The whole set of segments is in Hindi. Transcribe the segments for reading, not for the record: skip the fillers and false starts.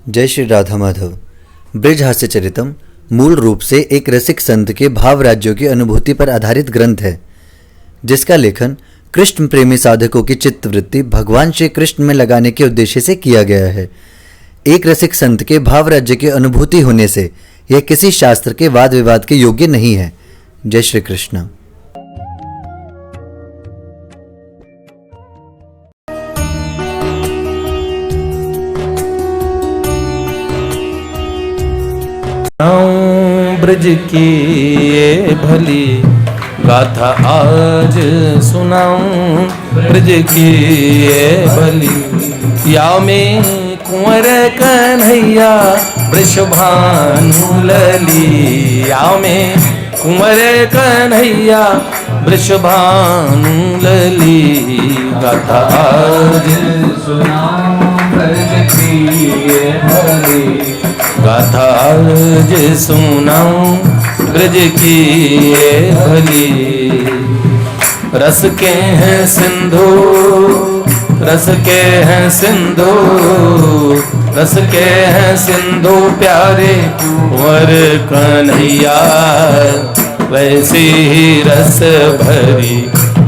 जय श्री राधा माधव। ब्रज हास्य चरितम मूल रूप से एक रसिक संत के भाव राज्यों की अनुभूति पर आधारित ग्रंथ है, जिसका लेखन कृष्ण प्रेमी साधकों की चित्तवृत्ति भगवान श्री कृष्ण में लगाने के उद्देश्य से किया गया है। एक रसिक संत के भाव राज्य की अनुभूति होने से यह किसी शास्त्र के वाद विवाद के योग्य नहीं है। जय श्री कृष्ण। ब्रज की ये भली गाथा आज सुनाऊं, ब्रज की ये भली या में कुंवर कन्हैया वृषभानु लली, या में कुंवर कन्हैया वृषभानु लली गाथा आज सुनाऊं, ब्रज की ये भली गाथा आज सुनाऊं, ब्रज की ये भली। रस के हैं सिंधु, रस के हैं सिंधु, रस के हैं सिंधु प्यारे कुंवर कन्हैया, वैसी ही रस भरी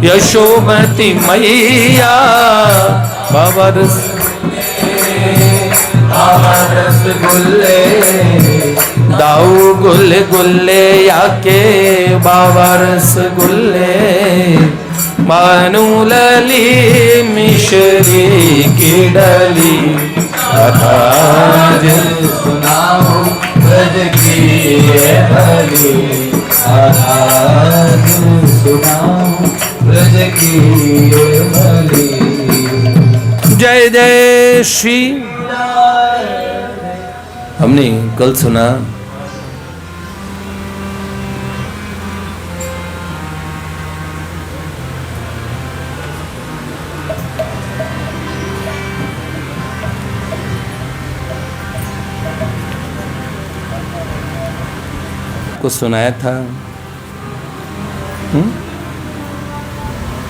यशोमती मैया। बाबा रसगुल्ले दाऊ गुल्ले गुल्ले याके बाबा रसगुल्ले, मानू लली मिश्री की डली गाथा सुनाओ, ब्रज की ये भली गाथा सुनाओ, ब्रज की ये भली। जय जय श्री। हमने कल सुना को सुनाया था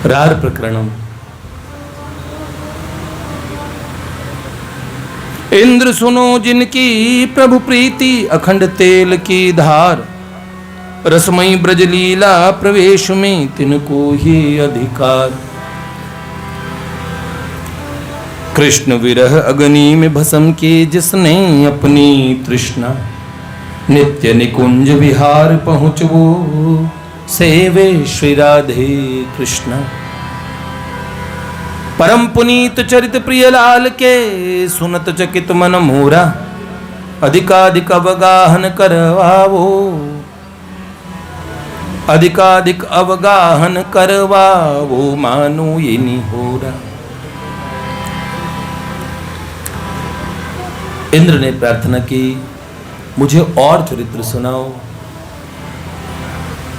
रार प्रकरणम। इंद्र सुनो जिनकी प्रभु प्रीति अखंड तेल की धार, रसमयी ब्रज लीला प्रवेश में तिनको ही अधिकार। कृष्ण विरह अग्नि में भस्म के जिसने अपनी तृष्णा, नित्य निकुंज विहार पहुँच वो सेवे श्री राधे कृष्ण। परम पुनीत चरित प्रिय लाल के सुनत चकित मन मोरा, अधिकाधिक अवगाहन करवावो, अधिकाधिक अवगाहन करवावो, मानो ये निहोरा। इंद्र ने प्रार्थना की, मुझे और चरित्र सुनाओ।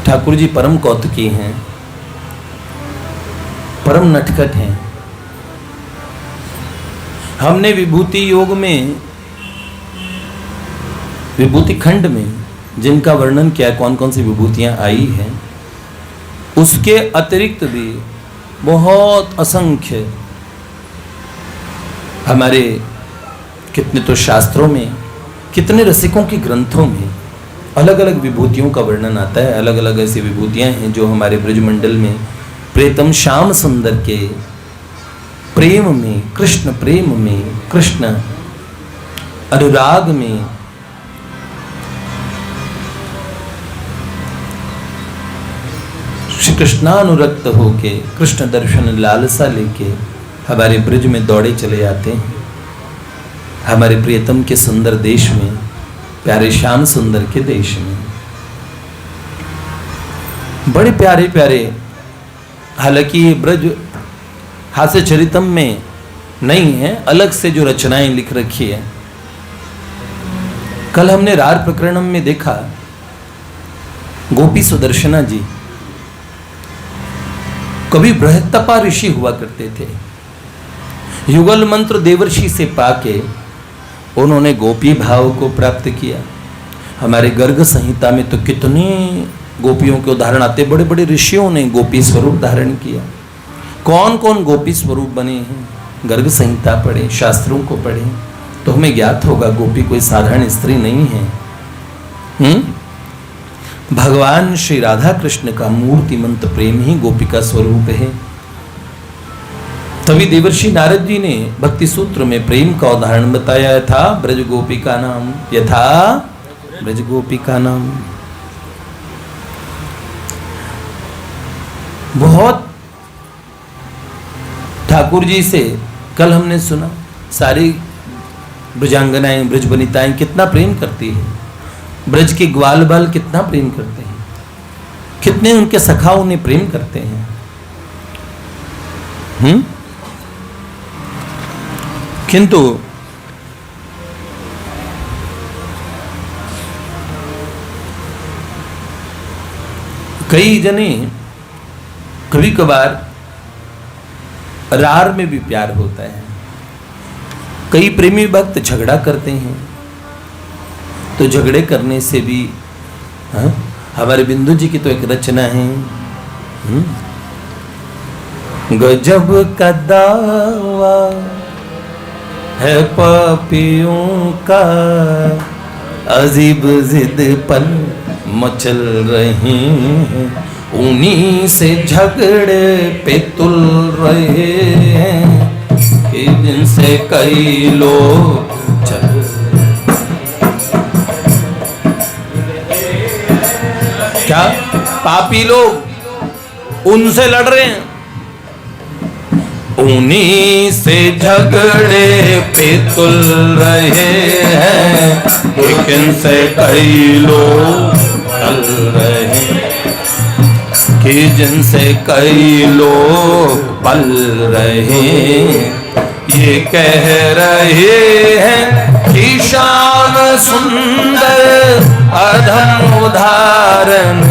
ठाकुर जी परम कौतुकी हैं, परम नटखट हैं। हमने विभूति योग में, विभूति खंड में जिनका वर्णन किया, कौन कौन सी विभूतियां आई हैं, उसके अतिरिक्त भी बहुत असंख्य हमारे कितने तो शास्त्रों में, कितने रसिकों के ग्रंथों में अलग अलग विभूतियों का वर्णन आता है। अलग अलग ऐसी विभूतियां हैं जो हमारे ब्रजमंडल में प्रीतम श्याम सुंदर के प्रेम में, कृष्ण प्रेम में, कृष्ण अनुराग में श्री कृष्णानुरक्त होके, कृष्ण दर्शन लालसा लेके हमारे ब्रज में दौड़े चले आते हैं। हमारे प्रियतम के सुंदर देश में, प्यारे श्याम सुंदर के देश में बड़े प्यारे प्यारे, हालांकि ये ब्रज हास्य चरितम में नहीं है, अलग से जो रचनाएं लिख रखी है। कल हमने रार प्रकरणम में देखा गोपी सुदर्शना जी कभी बृहत्तपा ऋषि हुआ करते थे। युगल मंत्र देवर्षि से पाके उन्होंने गोपी भाव को प्राप्त किया। हमारे गर्ग संहिता में तो कितने गोपियों के उदाहरण आते, बड़े बड़े ऋषियों ने गोपी स्वरूप धारण किया। कौन कौन गोपी स्वरूप बने हैं, गर्ग संहिता पढ़े, शास्त्रों को पढ़े तो हमें ज्ञात होगा गोपी कोई साधारण स्त्री नहीं है। भगवान श्री राधा कृष्ण का मूर्तिमंत प्रेम ही गोपी का स्वरूप है। तभी देवर्षि नारद जी ने भक्ति सूत्र में प्रेम का उदाहरण बताया था, ब्रज गोपी का नाम यथा ब्रज गोपी का नाम। बहुत ठाकुर जी से कल हमने सुना, सारी ब्रजांगनाएं ब्रज वनिताएं कितना प्रेम करती है, ब्रज के ग्वाल बाल कितना प्रेम करते हैं, कितने उनके सखा उन्हें प्रेम करते हैं। किंतु कई जने कभी कभार रार में भी प्यार होता है। कई प्रेमी भक्त झगड़ा करते हैं, तो झगड़े करने से भी हमारे बिंदु जी की तो एक रचना है, गजब का दावा है पापियों का, अजीब जिद पल मचल रही हैं, उन्हीं से झगड़े पे तुल रहे हैं कि जिनसे कई लोग चल। क्या पापी लोग उनसे लड़ रहे हैं, उन्हीं से झगड़े पे तुल रहे हैं, लेकिन से कई लोग चल रहे हैं कि जिनसे कई लोग पल रहे हैं। ये कह रहे हैं कि श्याम सुंदर अधम उदाहरण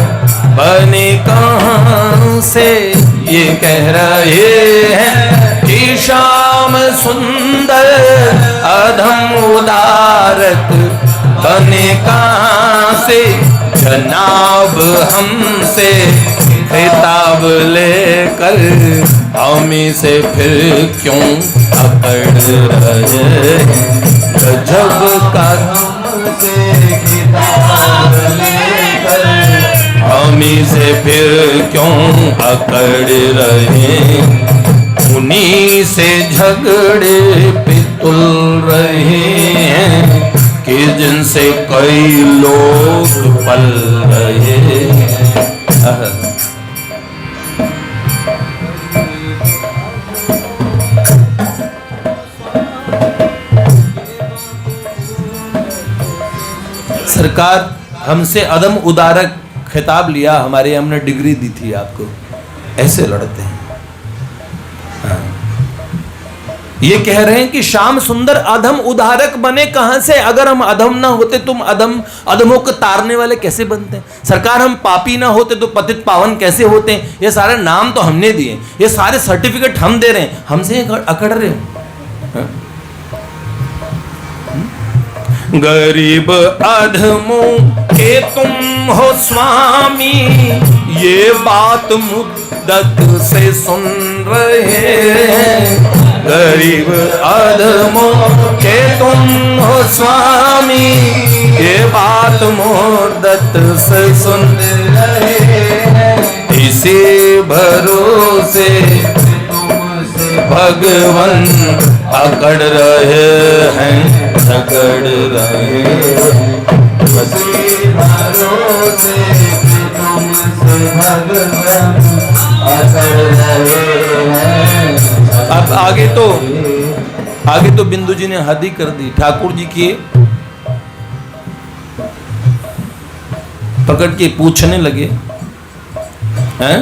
बने कहां से। ये कह रहे हैं कि श्याम सुंदर अधम उदारत बने कहां से। जनाब हमसे खिताब लेकर हमें से फिर क्यों अकड़ रहे। गजब का हमसे खिताब लेकर हमें से फिर क्यों अकड़ रहे। उन्हीं से झगड़े पे तुल रहे हैं कि जिनसे कई लोग पल रहे हैं। सरकार हमसे अदम उदारक खिताब लिया, हमारे हमने डिग्री दी थी आपको, ऐसे लड़ते हैं। ये कह रहे हैं कि श्याम सुंदर अधम उदारक बने कहां से। अगर हम अधम ना होते तुम अधमों को तारने वाले कैसे बनते हैं। सरकार हम पापी ना होते तो पतित पावन कैसे होते हैं। ये सारे नाम तो हमने दिए, ये सारे सर्टिफिकेट हम दे रहे हैं, हमसे अकड़ रहे हो। गरीब अधमों के तुम हो स्वामी, ये बात मुद्दत से सुन रहे हैं। गरीब अधमों के तुम हो स्वामी, ये बात मुद्दत से सुन रहे हैं। इसी भरोसे भगवान अकड़ रहे हैं, झगड़ रहे हैं। इसी भरोसे तुमसे भगवान अकड़ रहे हैं। अब आगे तो बिंदु जी ने हद ही कर दी। ठाकुर जी की पकड़ के पूछने लगे, हैं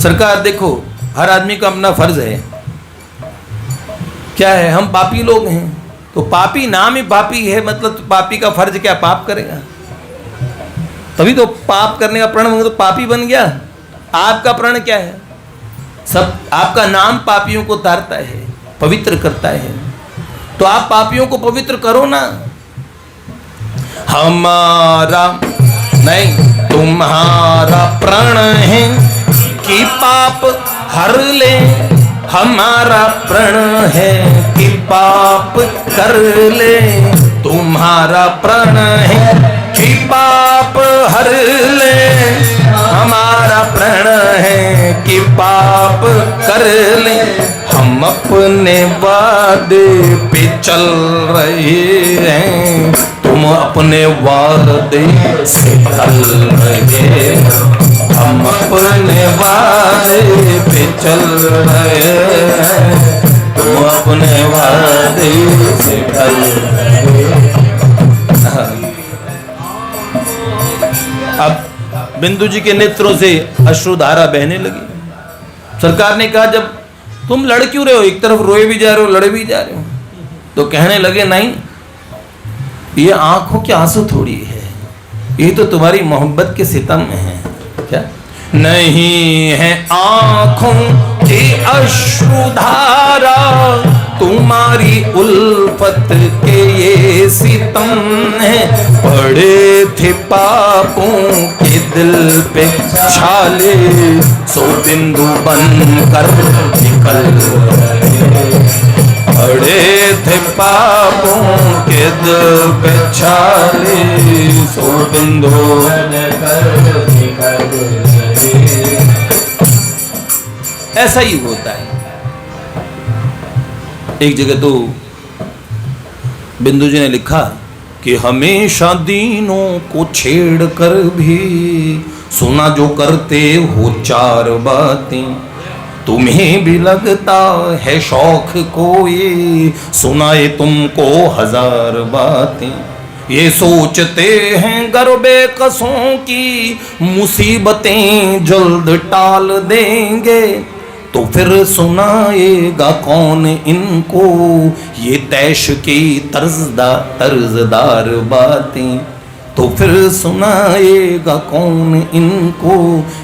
सरकार देखो हर आदमी का अपना फर्ज है। क्या है, हम पापी लोग हैं, तो पापी नाम ही पापी है, मतलब तो पापी का फर्ज क्या पाप करेगा। तभी तो पाप करने का प्रण तो पापी बन गया। आपका प्रण क्या है, सब आपका नाम पापियों को तारता है, पवित्र करता है, तो आप पापियों को पवित्र करो ना। हमारा नहीं तुम्हारा प्रण है कि पाप हर ले हमारा प्रण है कि पाप कर ले, तुम्हारा प्रण है कि पाप हर ले, हमारा प्रण है कि पाप कर ले। हम अपने वादे पे चल रहे हैं, तुम अपने वादे से चल रहे हैं। हम अपने वादे पे चल रहे हैं, तुम अपने वादे से चल रहे हैं। अब बिंदु जी के नेत्रों से अश्रुधारा बहने लगी। सरकार ने कहा, जब तुम लड़ क्यों रहे हो, एक तरफ रोए भी जा रहे हो, लड़े भी जा रहे हो। तो कहने लगे, नहीं, ये आंखों के आंसू थोड़ी है, ये तो तुम्हारी मोहब्बत के सितम में है। क्या नहीं है आंखों की अश्रुधारा, तुम्हारी उल्फत के ये सितम है। पड़े थे पापों के दिल पे छाले, सो बिंदु बन कर निकल पड़े थे पापों के दिल पे छाले, सो बिंदु बन कर निकल। ऐसा ही होता है। एक जगह तो बिंदु जी ने लिखा कि हमेशा दीनों को छेड़ कर भी सुना जो करते हो चार बातें, तुम्हें भी लगता है शौक कोई सुनाए तुमको हजार बातें। ये सोचते हैं गर बेकसों की मुसीबतें जल्द टाल देंगे, तो फिर सुनाएगा कौन इनको ये तैश की तर्जदार बातें। तो फिर सुनाएगा कौन इनको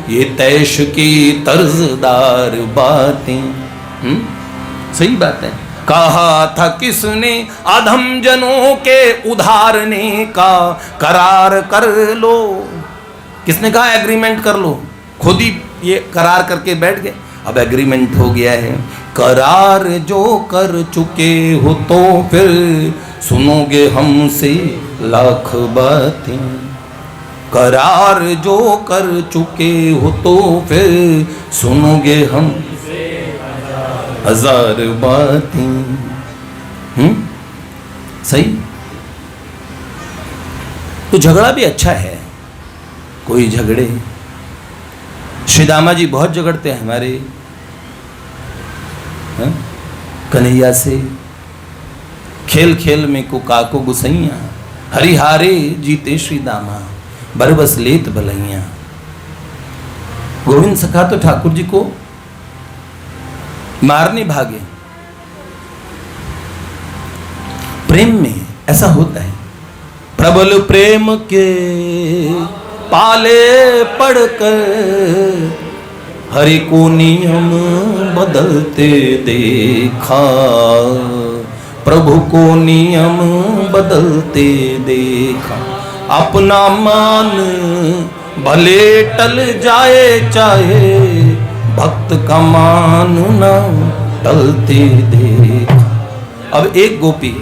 ये तैश की तर्जदार बातें। सही बात है। कहा था किसने अधम जनों के उधारने का करार कर लो, किसने कहा एग्रीमेंट कर लो, खुद ही ये करार करके बैठ गए। अब एग्रीमेंट हो गया है, करार जो कर चुके हो तो फिर सुनोगे हमसे लाख बातें। करार जो कर चुके हो तो फिर सुनोगे हमसे हजार बातें। सही। तो झगड़ा भी अच्छा है, कोई झगड़े। श्री दामा जी बहुत झगड़ते हैं हमारे कन्हैया से। खेल खेल में को काको गुसैया, हरिहारे जीते श्री दामा, बरबस लेत भलैया। गोविंद सखा तो ठाकुर जी को मारने भागे। प्रेम में ऐसा होता है, प्रबल प्रेम के पाले पड़कर हरि को नियम बदलते देखा, प्रभु को नियम बदलते देखा। अपना मान भले टल जाए चाहे, भक्त का मान न टलते देखा। अब एक गोपी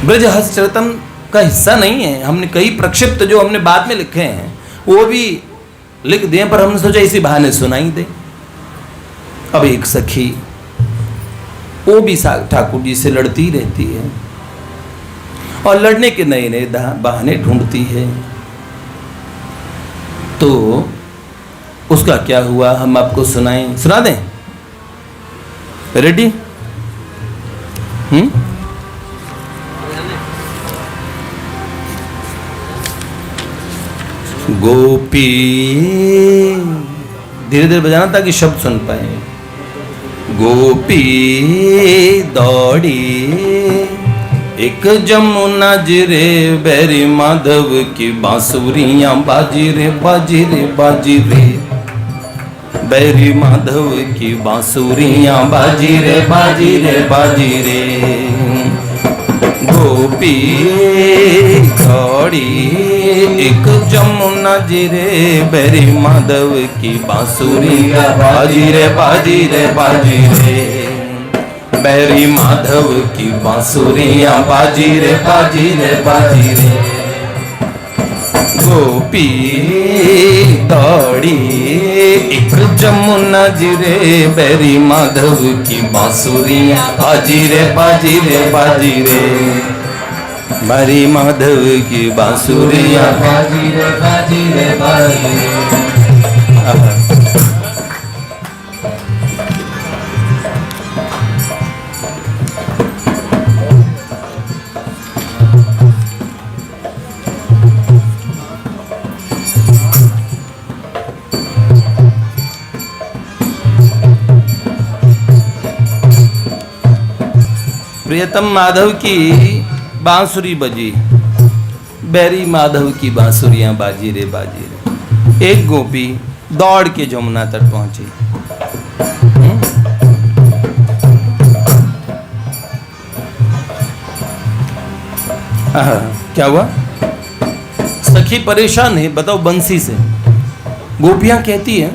ब्रज हस्तचरितम का हिस्सा नहीं है, हमने कई प्रक्षिप्त जो हमने बाद में लिखे हैं वो भी लिख दिए, पर हमने सोचा इसी बहाने सुनाई दे। अब एक सखी वो भी ठाकुर जी से लड़ती रहती है और लड़ने के नए नए बहाने ढूंढती है। तो उसका क्या हुआ हम आपको सुनाएं, सुना दें? रेडी? गोपी, धीरे धीरे बजाना ताकि शब्द सुन पाए। गोपी दौड़ी एक जमुना जिरे, बैरी माधव की बांसुरियां बाजी रे बाजी रे बाजी रे, बैरी माधव की बांसुरियां बाजी रे बाजी रे बाजी रे। गोपी दौड़ी एक जमुना जी रे, बैरी माधव की बांसुरी बाजी रे बाजी रे बाजी रे, बैरी माधव की बांसुरियां बाजी रे बाजी रे बाजी रे। गोपी दौड़ी एक जमुना जी रे, बैरी माधव की बांसुरियां बाजी रे बाजी रे बाजी रे, बैरी माधव की बांसुरियां बाजी रे बाजी रे बाजी रे। प्रियतम माधव की बांसुरी बजी, बैरी माधव की बांसुरियां बाजी रे बाजी रे। एक गोपी दौड़ के जमुना तट पहुंची। क्या हुआ? सखी परेशान है, बताओ बंसी से। गोपियां कहती हैं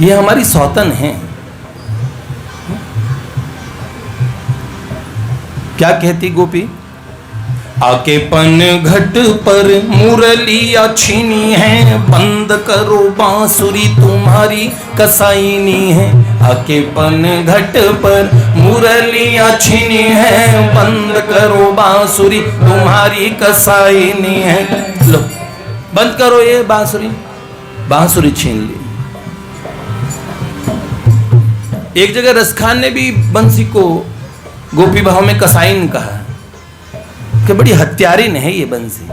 ये हमारी सौतन है। क्या कहती गोपी? आके पन घट पर मुरलिया छीनी है, बंद करो बांसुरी तुम्हारी कसाईनी है। आके पन घट पर मुरलिया छीनी है, बंद करो बांसुरी तुम्हारी कसाईनी है। लो बंद करो ये बांसुरी। बांसुरी छीन ली। एक जगह रसखान ने भी बंसी को गोपी भाव में कसाईन कहा कि बड़ी हत्यारिन है ये बंसी।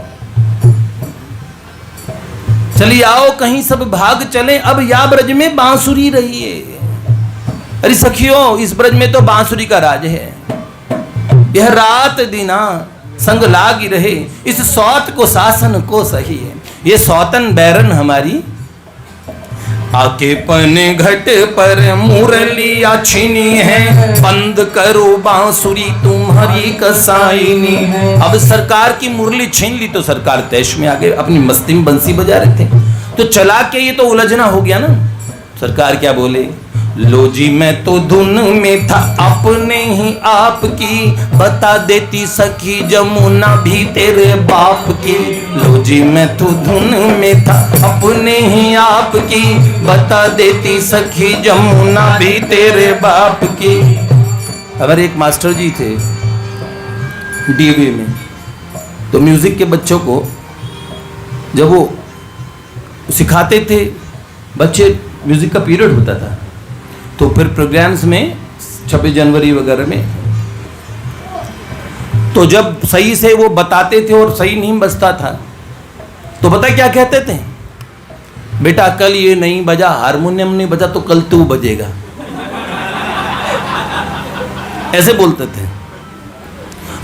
चलिए आओ कहीं सब भाग चले, अब या ब्रज में बांसुरी रही है। अरे सखियों, इस ब्रज में तो बांसुरी का राज है। यह रात दिना संग लागी रहे, इस सौत को शासन को सही है। ये सौतन बैरन हमारी। आके पन घट पर मुरलिया छीनी है, बंद करो बांसुरी तुम्हारी कसाईनी है। अब सरकार की मुरली छीन ली तो सरकार तैश में आ गए, अपनी मस्ती में बंसी बजा रहे थे तो चला के ये तो उलझना हो गया ना। सरकार क्या बोले? लो जी मैं तो धुन में था अपने ही आप की, बता देती सखी जमुना भी तेरे बाप की। लो जी मैं तो धुन में था अपने ही आप की, बता देती सखी जमुना भी तेरे बाप की। अगर एक मास्टर जी थे डीवी में, तो म्यूजिक के बच्चों को जब वो सिखाते थे, बच्चे म्यूजिक का पीरियड होता था, तो फिर प्रोग्राम्स में 26 जनवरी वगैरह में, तो जब सही से वो बताते थे और सही नहीं बजता था तो पता क्या कहते थे? बेटा कल ये नहीं बजा, हारमोनियम नहीं बजा तो कल तू बजेगा। ऐसे बोलते थे।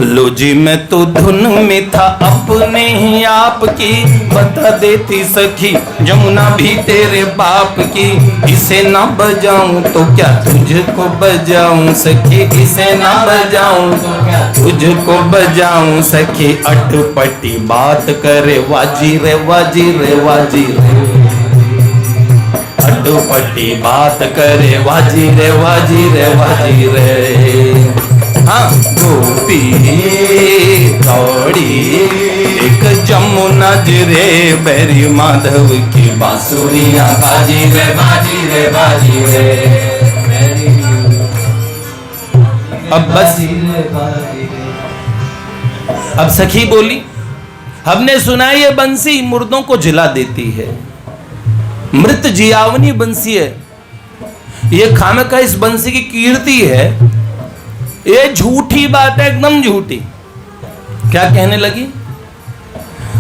लो जी मैं तो धुन में था अपने ही आप की, बता देती सखी जमुना भी तेरे बाप की। इसे ना बजाऊं तो क्या तुझको बजाऊं सखी, इसे ना बजाऊं तो क्या तुझको बजाऊं सखी। अटपटी बात करे वाजी रे वाजी रे वाजी रे, अटपटी बात करे वाजी रे वाजी रे वाजी रे। हाँ गोपी दौड़ी एक जमुना जी रे, बैरी माधव की बांसुरियां बाजी रे बाजी रे बाजी रे। अब बस अब सखी बोली, हमने सुना ये बंसी मुर्दों को जिला देती है, मृत जियावनी बंसी है। ये खामखा इस बंसी की कीर्ति है। ये झूठी बात है, एकदम झूठी। क्या कहने लगी?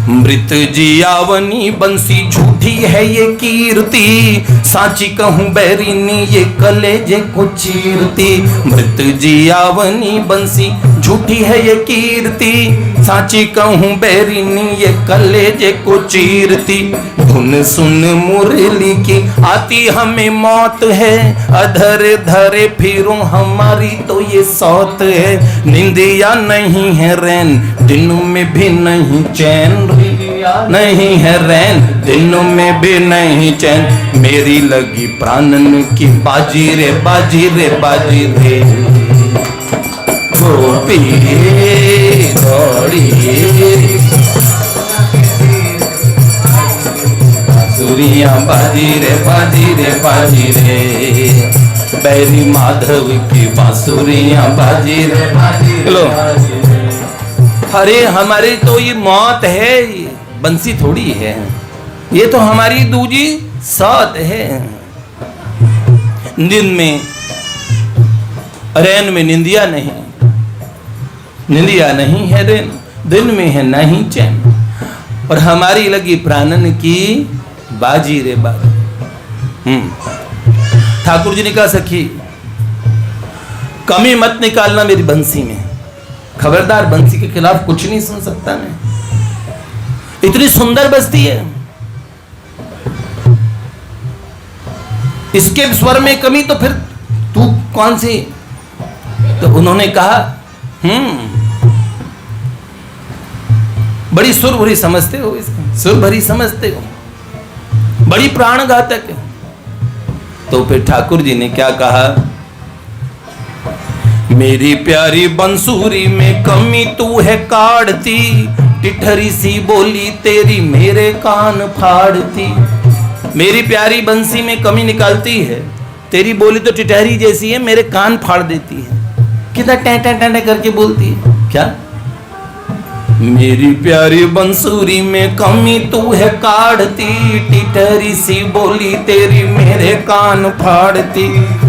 मृत जियावनी बंसी झूठी है ये कीर्ति, साची कहूं बैरिनी ये कलेजे को चीरती। मृत जियावनी बंसी झूठी है ये कीर्ति, साची कहूँ बैरिनी ये कलेजे को चीरती। धुन सुन मुरली की आती हमें मौत है, अधर धरे फिरूं हमारी तो ये सौत है। निंदिया नहीं है रैन, दिनों में भी नहीं चैन, नहीं है रैन, दिनों में भी नहीं चैन। मेरी लगी प्राणन की बाजी रे बाजी रे बाजी रे। गोपी दौड़ी सूरिया बाजी रे बाजी रे बाजी रे। बैरी माधव की बांसुरियां बाजी रे बाजी रे। अरे हमारी तो ये मौत है, बंसी थोड़ी है, ये तो हमारी दूजी सौत है। दिन में रैन में निंदिया नहीं, निंदिया नहीं है रैन, दिन में है नहीं चैन, और हमारी लगी प्राणन की बाजी रे बाजी। ठाकुर जी ने कहा सखी कमी मत निकालना मेरी बंसी में, खबरदार बंसी के खिलाफ कुछ नहीं सुन सकता मैं, इतनी सुंदर बजती है, इसके स्वर में कमी तो फिर तू कौन सी। तो उन्होंने कहा बड़ी सुर भरी समझते हो, इसको सुर भरी समझते हो, बड़ी प्राण घातक है। तो फिर ठाकुर जी ने क्या कहा, मेरी प्यारी बंसूरी में कमी तू है काढ़ती, टिठरी सी बोली तेरी मेरे कान फाड़ती। मेरी प्यारी बंसी में कमी निकालती है, तेरी बोली तो टिठरी जैसी है, मेरे कान फाड़ देती है। कितना टैं टैं टैं करके बोलती है क्या। मेरी प्यारी बंसूरी में कमी तू है काढ़ती, टिठरी सी बोली तेरी मेरे कान फाड़ती।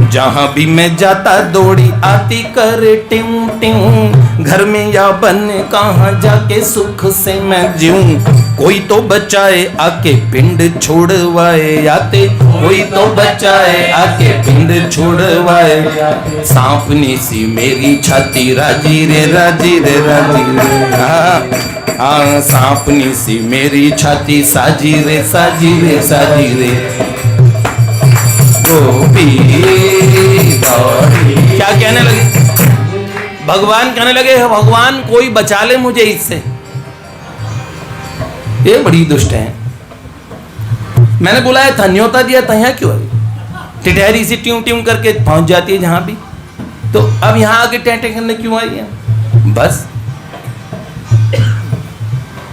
जहां भी मैं जाता दौड़ी आती करे ट्यूं ट्यूं, घर में या बन कहां जाके सुख से मैं जीऊं। कोई तो बचाए आके पिंड छोड़वाए आते, कोई तो बचाए आके पिंड छोड़वाए। सांपनी सी मेरी छाती राजी रे राजी रे राजी रे। हाँ सांपनी सी मेरी छाती साजी रे साजी रे साजी रे। गोपी दौड़ी। क्या कहने लगे भगवान, कहने लगे भगवान कोई बचा ले मुझे इससे, ये बड़ी दुष्ट है। मैंने बुलाया था, न्योता दिया था, यहाँ क्यों आई। टिटहरी सी ट्यूं ट्यूं करके पहुंच जाती है जहां भी, तो अब यहाँ आके टेंटे करने क्यों आई है। बस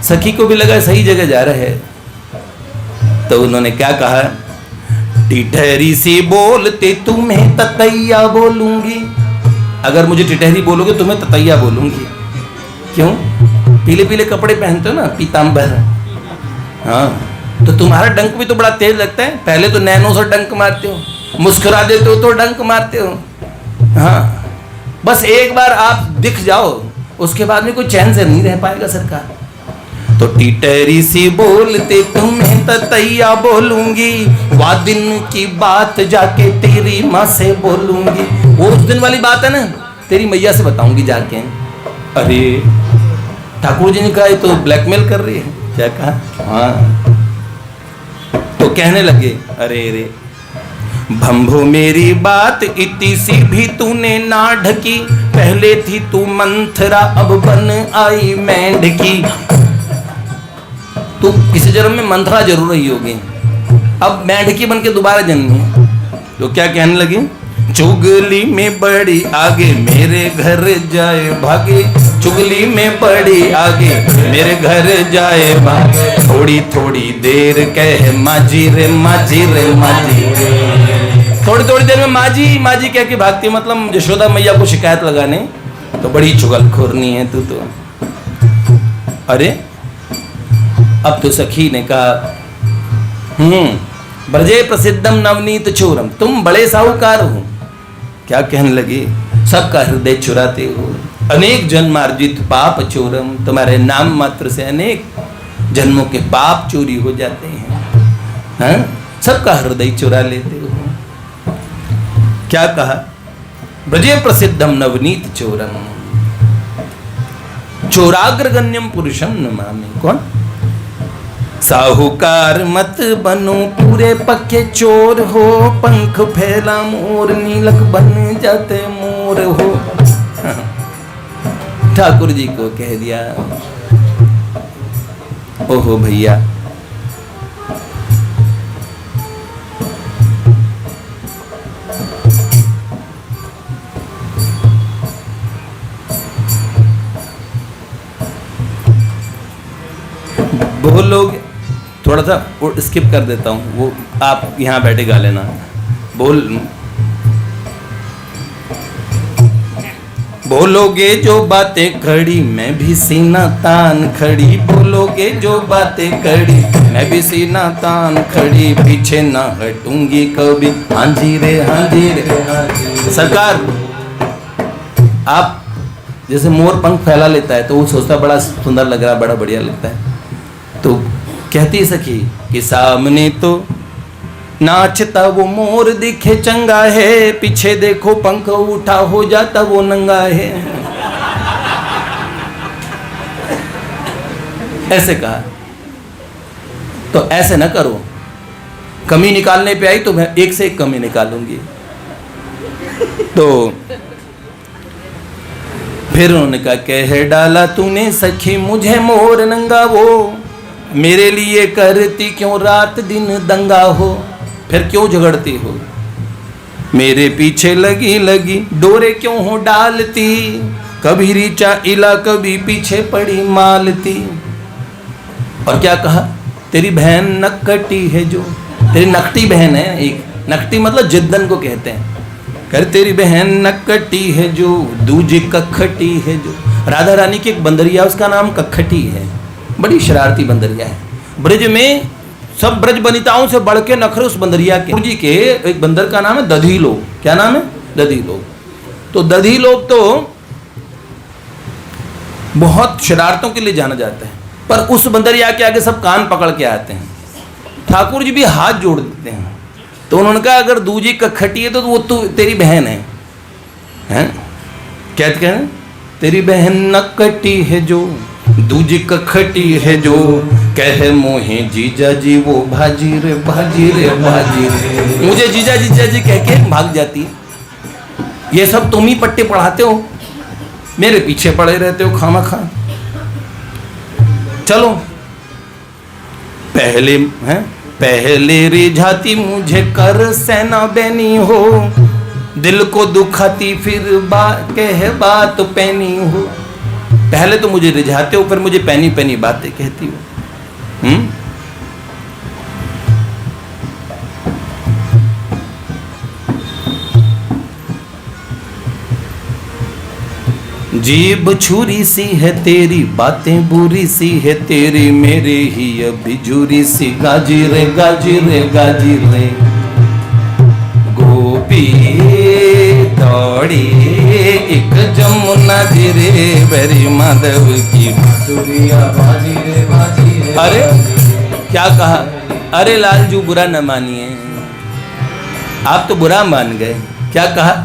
सखी को भी लगा सही जगह जा रहे हैं, तो उन्होंने क्या कहा, टिटहरी सी बोलते तुम्हें ततैया बोलूंगी। अगर मुझे टिटहरी बोलोगे तुम्हें ततैया बोलूंगी। क्यों, पीले पीले कपड़े पहनते हो ना, पीताम्बर। हाँ तो तुम्हारा डंक भी तो बड़ा तेज लगता है, पहले तो नैनो से डंक मारते हो, मुस्कुरा देते हो तो डंक मारते हो। हाँ बस एक बार आप दिख जाओ, उसके बाद में कोई चैन से नहीं रह पाएगा सरकार। तो टिटहरी सी बोलते तुम्हें ततैया बोलूंगी, वा दिन की बात जाके तेरी माँ से बोलूंगी। वो उस दिन वाली बात है ना, तेरी मैया से बताऊंगी जाके। अरे ठाकुर जी ने कहा तो ब्लैकमेल कर रही है, क्या कहा। हाँ तो कहने लगे, अरे रे भंभो मेरी बात इतनी सी भी तूने ना ढकी, पहले थी तू मंथरा अब बन आई मेंढकी। तू किसी जन्म में मंथरा जरूर रही होगी, अब मेंढकी बन के दोबारा जन्मी। तो क्या कहने लगे, चुगली में बड़ी आगे मेरे घर जाए भागे, चुगली में बड़ी आगे मेरे घर जाए भागे। थोड़ी थोड़ी देर कहे माजी रे माजी रे माजी, थोड़ी थोड़ी देर में माजी माजी कह के भागती, मतलब यशोदा मैया को शिकायत लगाने। तो बड़ी चुगलखोरनी है तू तो। अरे अब तो सखी ने कहा, ब्रजे प्रसिद्धम नवनीत चोरम, तुम बड़े साहूकार हो। क्या कहने लगी, सबका हृदय चुराते हो, अनेक जन्मार्जित पाप चोरम, तुम्हारे नाम मात्र से अनेक जन्मों के पाप चोरी हो जाते हैं। हाँ सबका हृदय चुरा लेते हो। क्या कहा, ब्रजे प्रसिद्धम नवनीत चोरम, चोराग्रगण्यम पुरुषम नमामि। कौन? साहूकार मत बनो पूरे पक्के चोर हो, पंख फैला मोर नीलक बन जाते मोर हो। ठाकुर जी को कह दिया। ओहो भैया, वो लोग, थोड़ा सा स्किप कर देता हूँ, वो आप यहाँ बैठे गा लेना। बोलोगे जो बातें खड़ी मैं भी सीना तान खड़ी, बोलोगे जो बातें खड़ी मैं भी सीना तान खड़ी, पीछे ना हटूंगी कभी, हाँ जी रे हाँ जी रे हाँ जी। सरकार, आप जैसे मोर पंख फैला लेता है तो वो सोचता बड़ा सुंदर लग रहा है, बड़ा बढ़िया लगता है, तो कहती सखी कि सामने तो नाचता वो मोर दिखे चंगा है, पीछे देखो पंख उठा हो जाता वो नंगा है। ऐसे कहा। तो ऐसे ना करो, कमी निकालने पे आई तो मैं एक से एक कमी निकालूंगी। तो फिर उन्होंने कहा, कह डाला तूने सखी मुझे मोर नंगा, वो मेरे लिए करती क्यों रात दिन दंगा हो, फिर क्यों झगड़ती हो, मेरे पीछे लगी लगी डोरे क्यों हो डालती, कभी रीचा इला कभी पीछे पड़ी मालती। और क्या कहा, तेरी बहन नकटी है जो, तेरी नकटी बहन है एक, नकटी मतलब जिद्दन को कहते हैं, कर तेरी बहन नकटी है जो, दूजी कखटी है जो। राधा रानी की एक बंदरिया उसका नाम कखटी है, बड़ी शरारती बंदरिया है। ब्रज में सब ब्रज बनिताओं से बढ़ के नखरे उस बंदरिया के। जी के एक बंदर का नाम है दधी लोग। क्या नाम है? दधी लोग। तो दधी लोग तो बहुत शरारतों के लिए जाना जाता है, पर उस बंदरिया के आगे सब कान पकड़ के आते हैं। ठाकुर जी भी हाथ जोड़ देते हैं। तो उन्होंने कहा अगर दूजी कखटी है तो वो तो तेरी बहन है, हैं? कहते हैं तेरी बहन नकटी है जो, दूजी कखटी है जो, कह मोहे जीजा जी वो भाजी रे भाजी रे भाजी रे। मुझे जीजा जीजा जी कह के भाग जाती है। ये सब तुम ही पट्टे पढ़ाते हो, मेरे पीछे पड़े रहते हो खामा खा। चलो पहले हैं, पहले रिझाती मुझे कर सेना बैनी हो, दिल को दुखाती फिर कह बात पैनी हो। पहले तो मुझे रिझाते हो, फिर मुझे पैनी पैनी बातें कहती हो। जीभ छुरी सी है तेरी, बातें बुरी सी है तेरी, मेरे ही अभी झूरी सी गाजी रे गाजी रे गाजी रे। गोपी दौड़ी एक जमुना गिरे, बरी माधव की बांसुरिया बाजी रे बाजी रे। अरे क्या कहा? अरे लालजू बुरा न मानिए, आप तो बुरा मान गए। क्या कहा?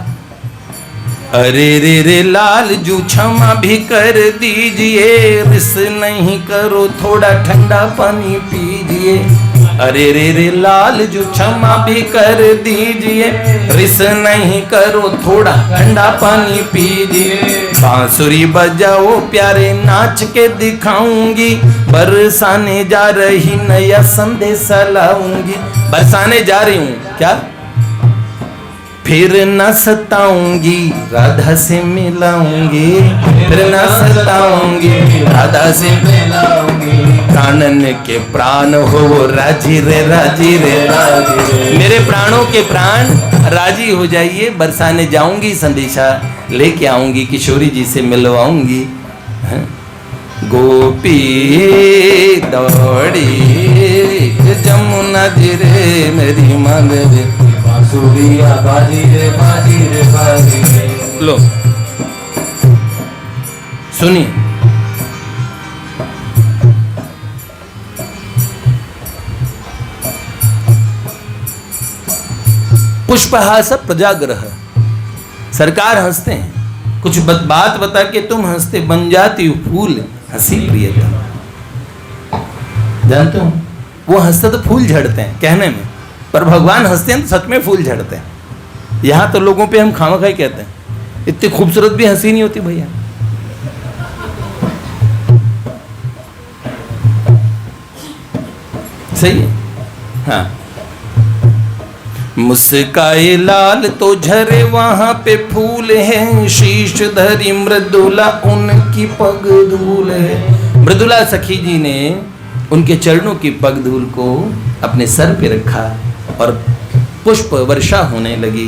अरे रे रे लालजू क्षमा भी कर दीजिए, रिस नहीं करो थोड़ा ठंडा पानी पीजिए। अरे रे रे लालजू क्षमा भी कर दीजिए, रिस नहीं करो थोड़ा ठंडा पानी पीजिए। बांसुरी बजाओ प्यारे नाच के दिखाऊंगी, बरसाने जा रही नया संदेशा लाऊंगी। बरसाने जा रही हूँ क्या? फिर न सताऊंगी राधा से मिलाऊंगी, फिर न सताऊंगी राधा से मिलाऊंगी। प्राणन के प्राण हो राजी रे राजी रे राजी। मेरे प्राणों के प्राण राजी हो जाइए, बरसाने जाऊंगी संदेशा लेके आऊंगी, किशोरी जी से मिलवाऊंगी। गोपी दौड़ी जमुना जिरे मेरी माधव बांसुरिया बाजी रे बाजी रे बाजी रे। लो सुनिए, पुष्पहास प्रजाग्रह। सरकार हंसते हैं कुछ बात बता के तुम हंसते बन जाती हो फूल, हंसी प्रियतम। जानते हो वो हंसते तो फूल झड़ते हैं कहने में, पर भगवान हंसते हैं तो सच में फूल झड़ते हैं। यहाँ तो लोगों पे हम खामखाई कहते हैं, इतनी खूबसूरत भी हंसी नहीं होती भैया। सही है। हाँ, मुस्काए लाल तो झरे वहां पे फूल है, शीश धरी मृदुला उनकी पग धूल है। मृदुला सखी जी ने उनके चरणों की पग धूल को अपने सर पे रखा और पुष्प वर्षा होने लगी।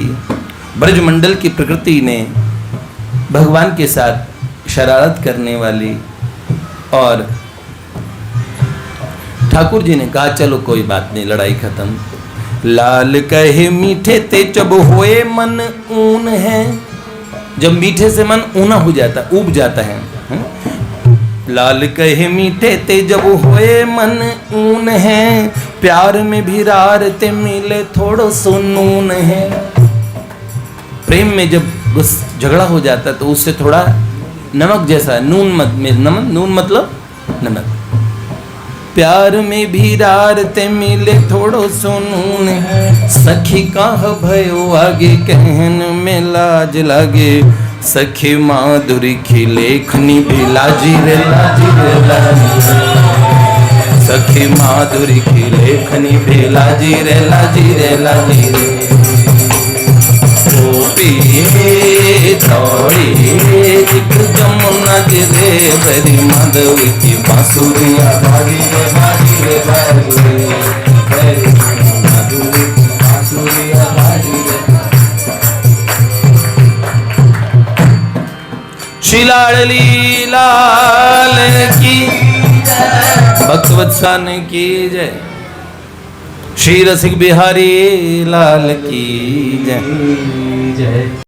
ब्रजमंडल की प्रकृति ने भगवान के साथ शरारत करने वाली, और ठाकुर जी ने कहा चलो कोई बात नहीं, लड़ाई खत्म। लाल कहे मीठे ते जब होए मन ऊन है, जब मीठे से मन ऊना हो जाता, उब जाता है। लाल कहे मीठे ते जब होए मन ऊन है, प्यार में भी रार ते मिले थोड़ो सो नून है। प्रेम में जब बस झगड़ा हो जाता तो उससे थोड़ा नमक जैसा, नून मतलब नमक। प्यार में भी रार ते मिले थोड़ो सो नून है, सखी काह भयो आगे कहन में लाज लागे, सखी माधुरी की लेखनी भी लाजी रे लाजी रे लाजी, सखी माधुरी की लेखनी भी लाजी रे लाजी रे लाजी रे। थोड़ी एक जमुना गिरे बरी माधव की बांसुरिया बाजी रे बाजी रे बाजी, माधुरी की बांसुरिया बाजी रे। श्री लाडली लाल की, भक्तवत्सल की जय। श्री रसिक बिहारी लाल की जय।